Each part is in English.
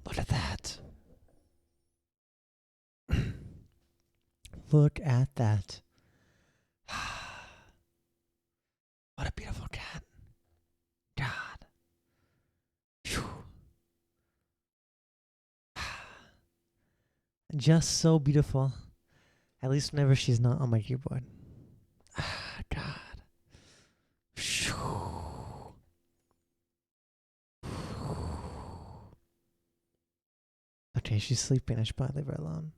Look at that. Look at that. What a beautiful cat. God. Phew. Just so beautiful. At least whenever she's not on my keyboard. God. Phew. Okay, she's sleeping. I should probably leave her alone.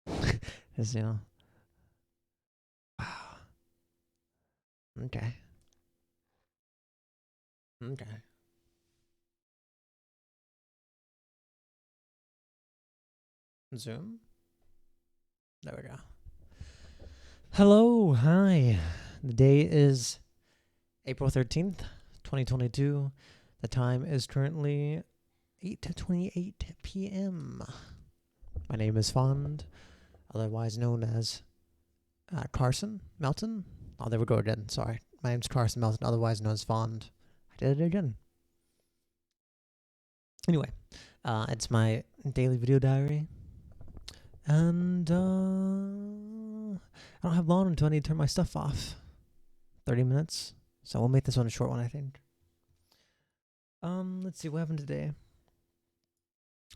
Because, wow. Okay. Okay. Zoom? There we go. Hello, hi. The day is April 13th, 2022. The time is currently 8:28 p.m. My name is Fond, otherwise known as Carson Melton. Oh, there we go again. Sorry. My name's Carson Melton, otherwise known as Fond. I did it again. Anyway, it's my daily video diary. And I don't have long until I need to turn my stuff off. 30 minutes. So we'll make this one a short one, I think. Let's see what happened today.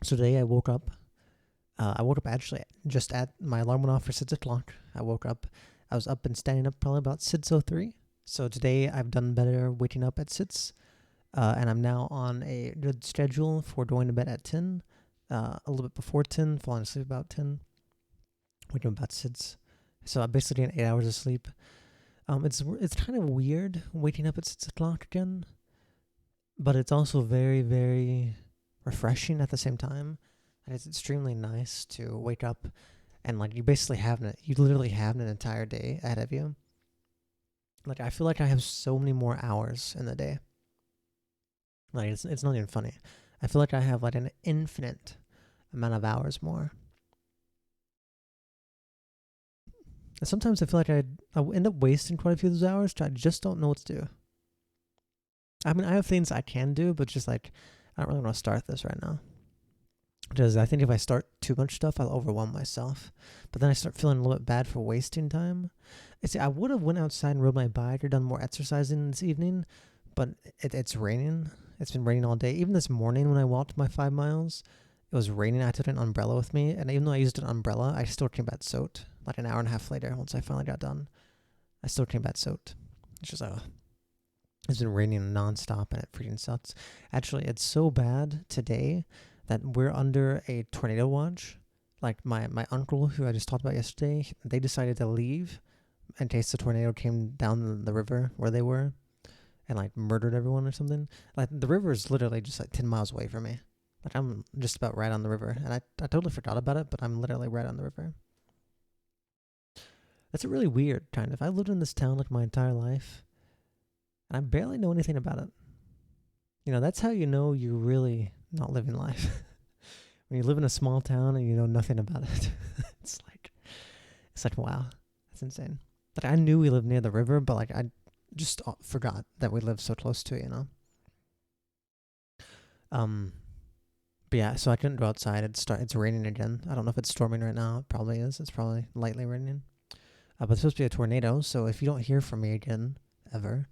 So today I woke up. Actually just at my alarm went off for 6 o'clock. I woke up. I was up and standing up probably about 6:03. So today I've done better waking up at 6. And I'm now on a good schedule for going to bed at 10. A little bit before 10, falling asleep about 10. Waking up about 6. So I'm basically getting 8 hours of sleep. It's kind of weird waking up at 6 o'clock again. But it's also very, very refreshing at the same time. And it's extremely nice to wake up and you literally have an entire day ahead of you. Like I feel like I have so many more hours in the day. Like it's not even funny. I feel like I have an infinite amount of hours more. And sometimes I feel like I end up wasting quite a few of those hours. I just don't know what to do. I mean, I have things I can do, but just I don't really want to start this right now. Because I think if I start too much stuff, I'll overwhelm myself. But then I start feeling a little bit bad for wasting time. I would have went outside and rode my bike or done more exercising this evening, but it's raining. It's been raining all day. Even this morning when I walked my 5 miles, it was raining. I took an umbrella with me, and even though I used an umbrella, I still came back soaked. Like an hour and a half later, once I finally got done, I still came back soaked. It's just it's been raining nonstop, and it freaking sucks. Actually, it's so bad today that we're under a tornado watch. Like my uncle, who I just talked about yesterday, they decided to leave in case the tornado came down the river where they were and murdered everyone or something. Like the river is literally just 10 miles away from me. Like I'm just about right on the river, and I totally forgot about it, but I'm literally right on the river. That's a really weird kind of. I lived in this town my entire life, and I barely know anything about it. That's how you know you're really not living life. When you live in a small town and you know nothing about it. it's like, wow, that's insane. I knew we lived near the river, but I just forgot that we lived so close to it, But yeah, so I couldn't go outside. It's raining again. I don't know if it's storming right now. It probably is. It's probably lightly raining. But it's supposed to be a tornado, so if you don't hear from me again, ever,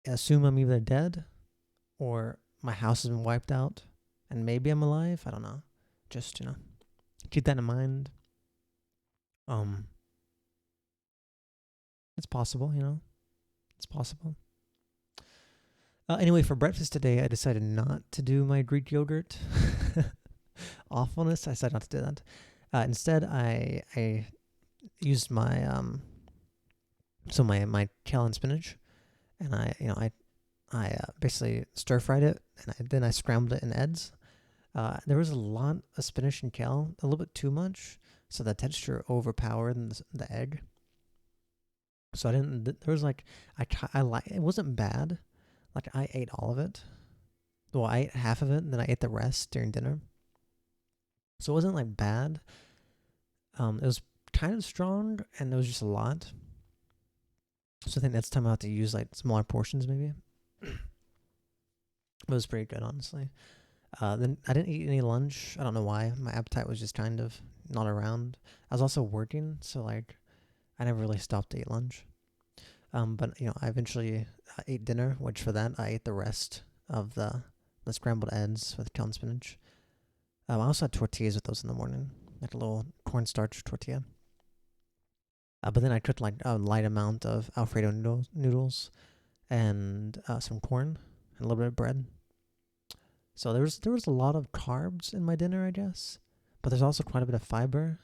assume I'm either dead or my house has been wiped out and maybe I'm alive. I don't know. Just, keep that in mind. It's possible, It's possible. Anyway, for breakfast today, I decided not to do my Greek yogurt. Awfulness. I decided not to do that. Instead, I used my my kale and spinach, and I basically stir fried it, and then I scrambled it in eggs. There was a lot of spinach and kale, a little bit too much, so the texture overpowered the egg. So I didn't. There was it wasn't bad. I ate all of it. Well, I ate half of it, and then I ate the rest during dinner. So it wasn't bad. It was kind of strong, and it was just a lot. So I think next time I'll have to use smaller portions maybe. It was pretty good, honestly. Then I didn't eat any lunch. I don't know why. My appetite was just kind of not around. I was also working, so like I never really stopped to eat lunch. But I eventually ate dinner, which for that I ate the rest of the scrambled eggs with kale and spinach. I also had tortillas with those in the morning, like a little cornstarch tortilla. But then I cooked like a light amount of Alfredo noodles and some corn and a little bit of bread. So there was a lot of carbs in my dinner, I guess, but there's also quite a bit of fiber.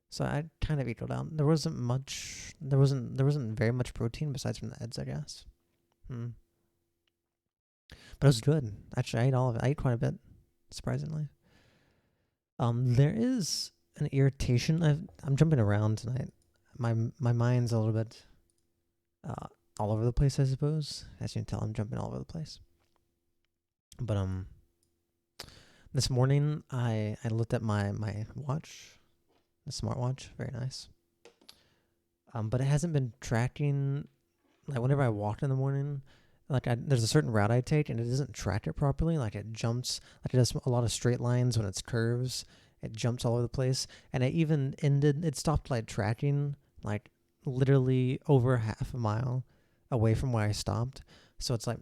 So I kind of equaled out. There wasn't much. There wasn't very much protein besides from the eggs, I guess. But it was good. Actually, I ate all of it. I ate quite a bit, surprisingly. There is an irritation. I'm jumping around tonight. My mind's a little bit all over the place, I suppose. As you can tell, I'm jumping all over the place. But this morning I looked at my watch, the smartwatch, very nice. But it hasn't been tracking. Like whenever I walk in the morning, like there's a certain route I take, and it doesn't track it properly. Like it jumps, like it does a lot of straight lines when it's curves. It jumps all over the place, and it stopped like tracking like literally over half a mile away from where I stopped. So it's like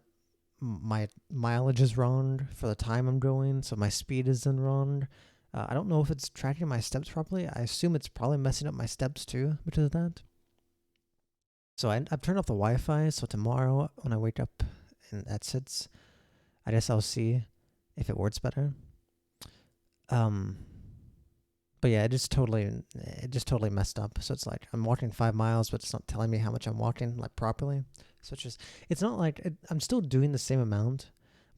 my mileage is wrong for the time I'm going, so my speed is then wrong. I don't know if it's tracking my steps properly. I assume it's probably messing up my steps too because of that. So I've turned off the Wi-Fi, so tomorrow when I wake up and that sits, I guess I'll see if it works better. But yeah, it just totally messed up. So it's like I'm walking 5 miles, but it's not telling me how much I'm walking like properly. So it's not like I'm still doing the same amount,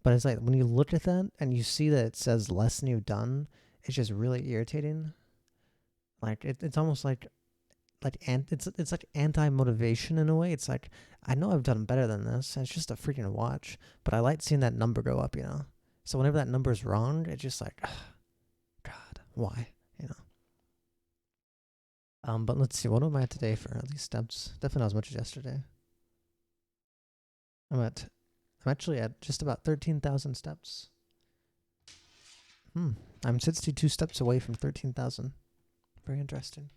but it's like when you look at that and you see that it says less than you've done, it's just really irritating. Like it's almost like it's like anti-motivation in a way. It's like I know I've done better than this, and it's just a freaking watch, but I like seeing that number go up, So whenever that number is wrong, it's just like, God, why, But let's see, what am I at today for at least steps? Definitely not as much as yesterday. I'm actually at just about 13,000 steps. I'm 62 steps away from 13,000. Very interesting.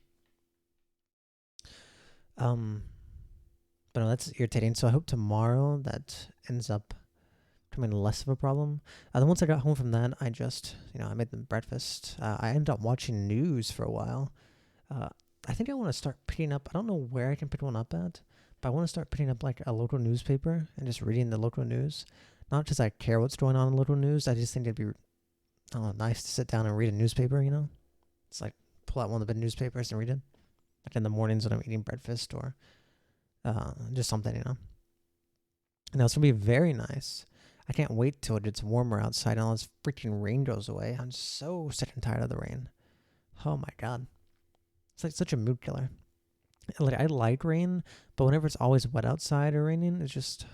But no, that's irritating. So I hope tomorrow that ends up becoming less of a problem. Then once I got home from that, I just, I made them breakfast. I ended up watching news for a while. I think I want to start picking up, I don't know where I can pick one up at, but I want to start picking up like a local newspaper and just reading the local news. Not because I care what's going on in local news. I just think it'd be nice to sit down and read a newspaper, It's like pull out one of the big newspapers and read it. Like in the mornings when I'm eating breakfast or just something, Now it's going to be very nice. I can't wait till it gets warmer outside and all this freaking rain goes away. I'm so sick and tired of the rain. Oh my God. It's like such a mood killer. Like I like rain, but whenever it's always wet outside or raining, it's just,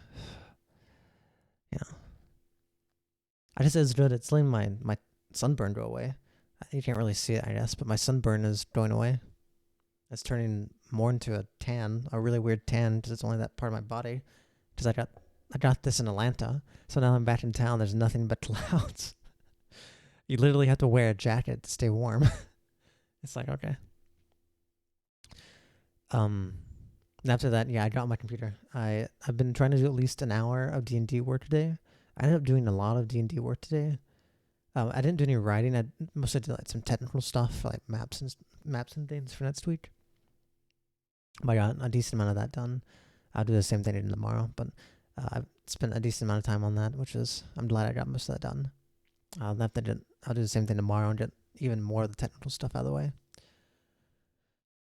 I just it's good. It's letting my sunburn go away. You can't really see it, I guess, but my sunburn is going away. It's turning more into a tan, a really weird tan, because it's only that part of my body. Because I got this in Atlanta, so now I'm back in town. There's nothing but clouds. You literally have to wear a jacket to stay warm. It's like, okay. And after that, I got on my computer. I've been trying to do at least an hour of D&D work today. I ended up doing a lot of D&D work today. I didn't do any writing. I mostly did like some technical stuff, like maps and things for next week. But I got a decent amount of that done. I'll do the same thing tomorrow, but I've spent a decent amount of time on that, which is, I'm glad I got most of that done. I'll do the same thing tomorrow and get even more of the technical stuff out of the way.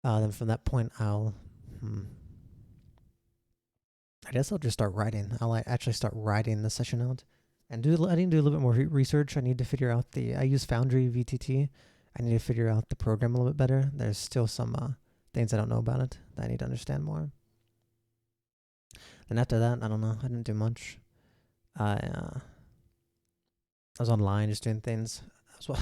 Then from that point, I guess I'll just start writing. I'll actually start writing the session out. And I need to do a little bit more research. I need to figure out I use Foundry VTT. I need to figure out the program a little bit better. There's still some things I don't know about it that I need to understand more. Then after that, I don't know. I didn't do much. I was online just doing things as well.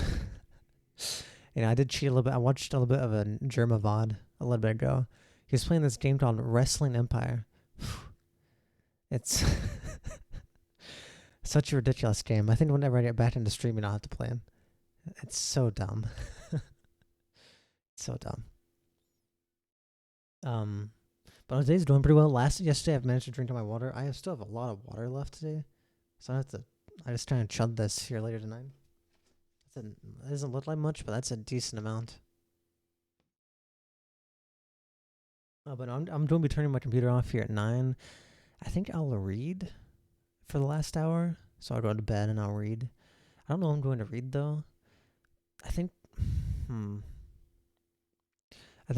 I did cheat a little bit. I watched a little bit of a Germa VOD a little bit ago. He was playing this game called Wrestling Empire. It's Such a ridiculous game. I think whenever I get back into streaming, I'll have to play it. It's so dumb. So dumb. But today's doing pretty well. Yesterday, I've managed to drink all my water. I still have a lot of water left today, so I just try and chug this here later tonight. It doesn't look like much, but that's a decent amount. But I'm going to be turning my computer off here at 9. I think I'll read for the last hour, so I'll go to bed and I'll read. I don't know what I'm going to read though. I think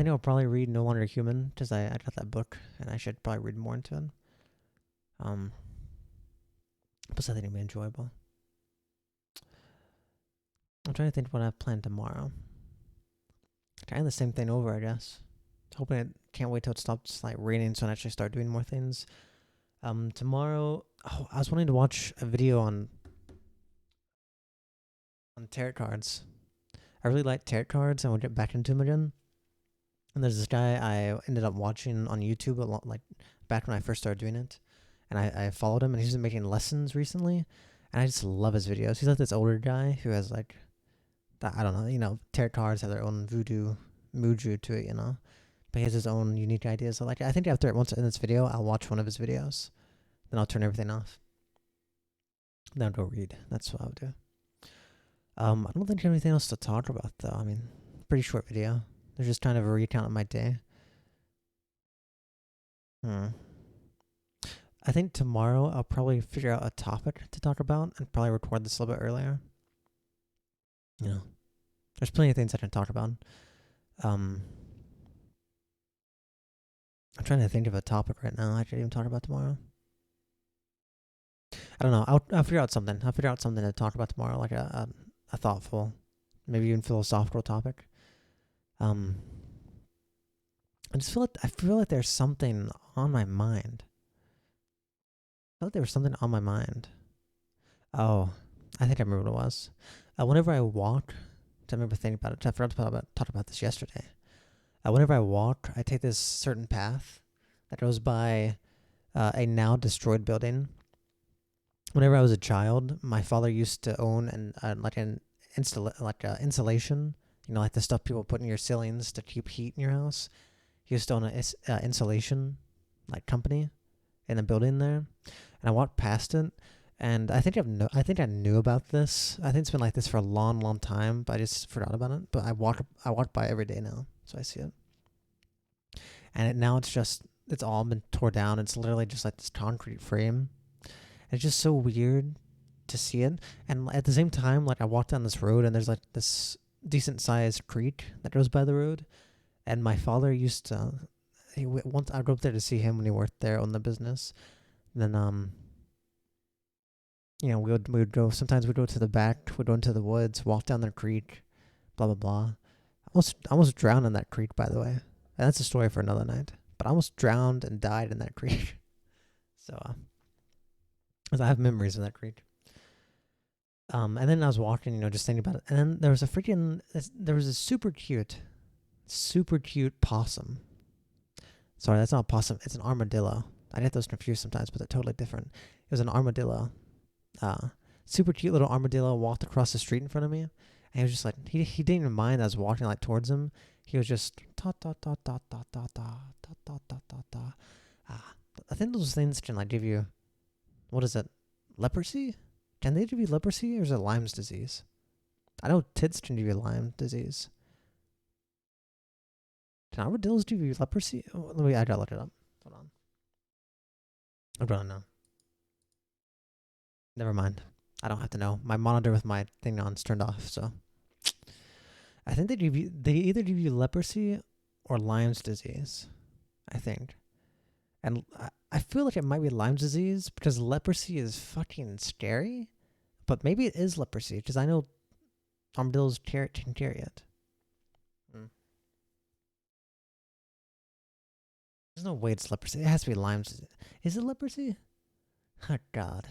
I'll probably read No Longer Human, because I got that book and I should probably read more into it. Plus I think it'll be enjoyable. I'm trying to think what I have planned tomorrow. Kind of the same thing over, I guess. Hoping it can't wait till it stops like raining so I can actually start doing more things. Tomorrow, I was wanting to watch a video on tarot cards. I really like tarot cards and we'll get back into them again. And there's this guy I ended up watching on YouTube a lot, like back when I first started doing it. And I followed him and he's been making lessons recently. And I just love his videos. He's like this older guy who has like, I don't know, tarot cards have their own voodoo, mojo to it, But he has his own unique ideas. So like, I think after once in this video, I'll watch one of his videos. Then I'll turn everything off. Then I'll go read. That's what I'll do. I don't think I have anything else to talk about though. I mean, pretty short video. There's just kind of a recount of my day. I think tomorrow I'll probably figure out a topic to talk about and probably record this a little bit earlier. There's plenty of things I can talk about. I'm trying to think of a topic right now I could even talk about tomorrow. I don't know. I'll figure out something. I'll figure out something to talk about tomorrow, like a thoughtful, maybe even philosophical topic. I feel like there's something on my mind. I felt there was something on my mind. Oh, I think I remember what it was. Whenever I walk, I remember thinking about it. I forgot to talk about this yesterday. Whenever I walk, I take this certain path that goes by a now destroyed building. Whenever I was a child, my father used to own insulation. Like the stuff people put in your ceilings to keep heat in your house. He used to own an insulation company in a building there, and I walked past it. And I think I knew about this. I think it's been like this for a long, long time, but I just forgot about it. But I walk by every day now, so I see it. And now it's all been tore down. It's literally just like this concrete frame. It's just so weird to see it. And at the same time, I walk down this road and there's like this decent sized creek that goes by the road. And my father used to, once I'd go up there to see him when he worked there on the business. Then we would go. Sometimes we'd go to the back. We'd go into the woods, walk down the creek, blah blah blah. I almost drowned in that creek, by the way. And that's a story for another night. But I almost drowned and died in that creek. So, I have memories of that creek. And then I was walking, just thinking about it. And then there was a super cute possum. Sorry, that's not a possum. It's an armadillo. I get those confused sometimes, but they're totally different. It was an armadillo. Super cute little armadillo walked across the street in front of me. And he was just like, he didn't even mind I was walking towards him. He was just ta ta ta ta ta ta ta ta ta ta ta ta. I think those things can give you, what is it? Leprosy? Can they give you leprosy or is it Lyme's disease? I know tits can give you Lyme disease. Can armadillos give you leprosy? Oh, I gotta look it up. Hold on. I don't know. Never mind. I don't have to know. My monitor with my thing on is turned off, so I think they either give you leprosy or Lyme's disease. I think. And I feel like it might be Lyme's disease because leprosy is fucking scary. But maybe it is leprosy because I know armadillos can carry it. There's no way it's leprosy. It has to be Lyme's disease. Is it leprosy? Oh, God.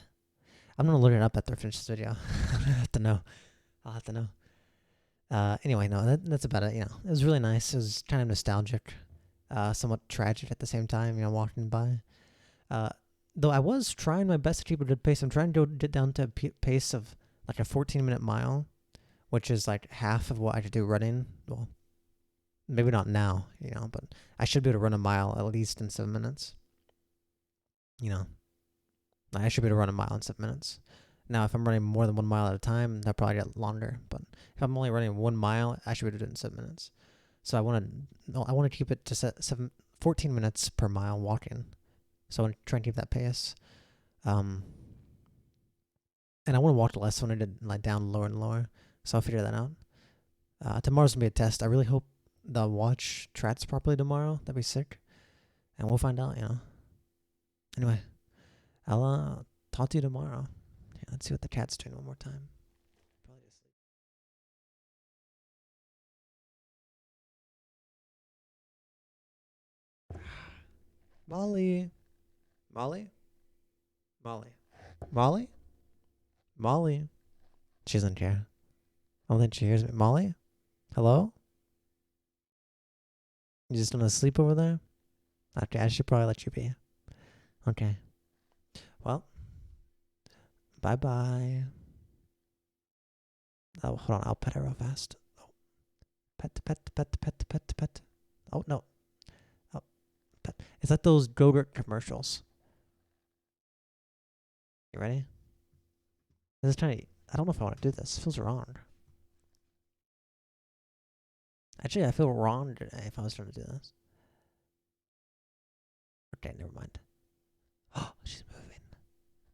I'm going to look it up after I finish this video. I'll have to know. Anyway, no, that's about it. It was really nice. It was kind of nostalgic. Somewhat tragic at the same time, walking by. Though I was trying my best to keep a good pace. I'm trying to get down to a pace of like a 14-minute mile, which is like half of what I could do running. Well, maybe not now, but I should be able to run a mile at least in 7 minutes. I should be able to run a mile in 7 minutes. Now, if I'm running more than 1 mile at a time, that'll probably get longer. But if I'm only running 1 mile, I should be able to do it in 7 minutes. So I want to keep it to 14 minutes per mile walking. So I want to try and keep that pace. And I want to walk less when I did like down lower and lower. So I'll figure that out. Tomorrow's gonna be a test. I really hope the watch tracks properly tomorrow. That'd be sick. And we'll find out, Anyway, I'll talk to you tomorrow. Yeah, let's see what the cat's doing one more time. Probably just sleep. Molly. Molly? Molly. Molly? Molly. She doesn't care. I don't think she hears me. Molly? Hello? You just want to sleep over there? Okay, I should probably let you be. Okay. Well, bye-bye. Oh, hold on. I'll pet her real fast. Oh. Pet, pet, pet, pet, pet, pet. Oh, no. Oh, pet. It's like those Go-Gurt commercials. You ready? This is trying to... I don't know if I want to do this. It feels wrong. Actually, I feel wrong today if I was trying to do this. Okay, never mind. Oh, she's moving.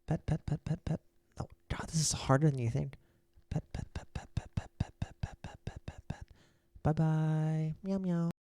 Pet, pet, pet, pet, pet. Oh, God, this is harder than you think. Pet, pet, pet, pet, pet, pet, pet, pet, pet, pet, pet, pet, pet, pet. Bye-bye. Meow, meow.